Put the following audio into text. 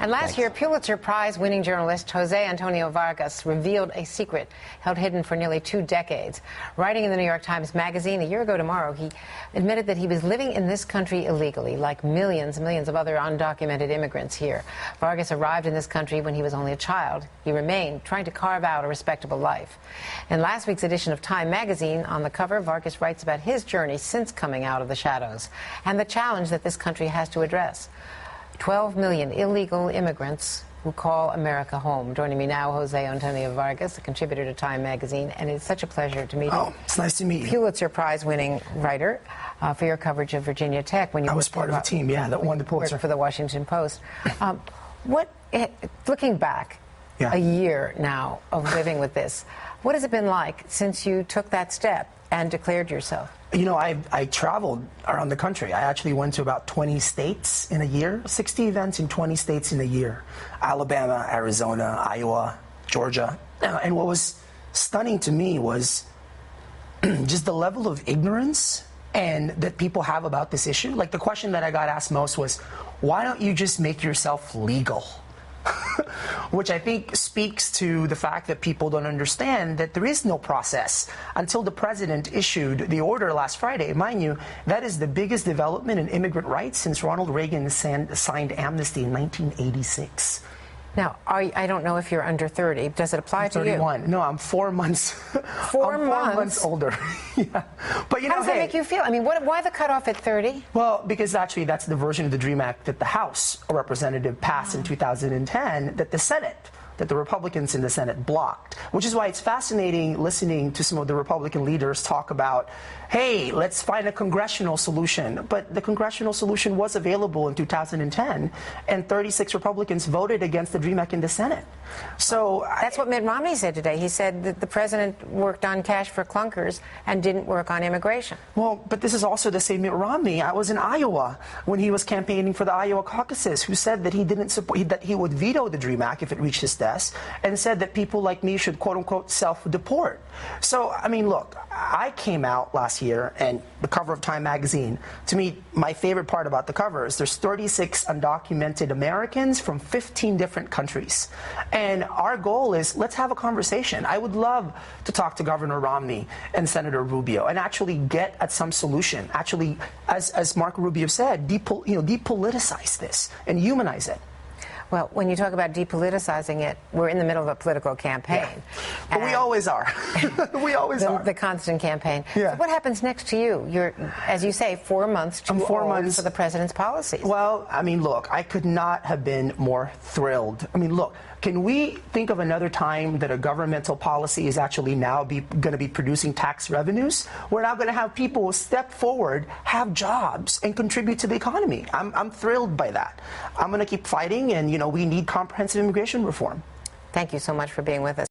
And last year, Pulitzer Prize-winning journalist Jose Antonio Vargas revealed a secret held hidden for nearly 2 decades. Writing in the New York Times Magazine a year ago tomorrow, he admitted that he was living in this country illegally, like millions of other undocumented immigrants here. Vargas arrived in this country when he was only a child. He remained trying to carve out a respectable life. In last week's edition of Time Magazine, on the cover, Vargas writes about his journey since coming out of the shadows and the challenge that this country has to address. 12 million illegal immigrants who call America home. Joining me now, Jose Antonio Vargas, a contributor to Time Magazine, and it's such a pleasure to meet you. Oh, it's nice to meet you. Pulitzer Prize-winning writer for your coverage of Virginia Tech. When you I was part of a team, yeah, that won the Pulitzer. For the Washington Post. Looking back, yeah, a year now of living with this, what has it been like since you took that step and declared yourself? You know, I traveled around the country. I actually went to about 20 states in a year, 60 events in 20 states in a year. Alabama, Arizona, Iowa, Georgia. And what was stunning to me was just the level of ignorance and that people have about this issue. Like, the question that I got asked most was, why don't you just make yourself legal? Which I think speaks to the fact that people don't understand that there is no process until the president issued the order last Friday. Mind you, that is the biggest development in immigrant rights since Ronald Reagan signed amnesty in 1986. Now, I don't know if you're under 30. Does it apply to you? 31. No, I'm 4 months. 4 I'm 4 months older. Yeah. But you know, how does that make you feel? I mean, why the cutoff at 30? Well, because actually that's the version of the DREAM Act that the House of Representatives passed in 2010, that the Senate, that the Republicans in the Senate blocked, which is why it's fascinating listening to some of the Republican leaders talk about, hey, let's find a congressional solution. But the congressional solution was available in 2010, and 36 Republicans voted against the DREAM Act in the Senate. So that's what Mitt Romney said today. He said that the president worked on cash for clunkers and didn't work on immigration. Well, but this is also the same Mitt Romney. I was in Iowa when he was campaigning for the Iowa caucuses, who said that he didn't support, that he would veto the DREAM Act if it reached his desk, and said that people like me should, quote unquote, self-deport. So, I mean, look, I came out last year, and the cover of Time Magazine, to me, my favorite part about the cover is there's 36 undocumented Americans from 15 different countries. And our goal is, let's have a conversation. I would love to talk to Governor Romney and Senator Rubio and actually get at some solution. Actually, as Marco Rubio said, depoliticize this and humanize it. Well, when you talk about depoliticizing it, we're in the middle of a political campaign. Yeah. But we always are. We always are. The constant campaign. Yeah. So what happens next to you? You're, as you say, 4 months too old for the president's policies. Well, I mean, look, I could not have been more thrilled. I mean, look, can we think of another time that a governmental policy is actually now going to be producing tax revenues? We're now going to have people step forward, have jobs, and contribute to the economy. I'm thrilled by that. I'm going to keep fighting, and, you know, we need comprehensive immigration reform. Thank you so much for being with us.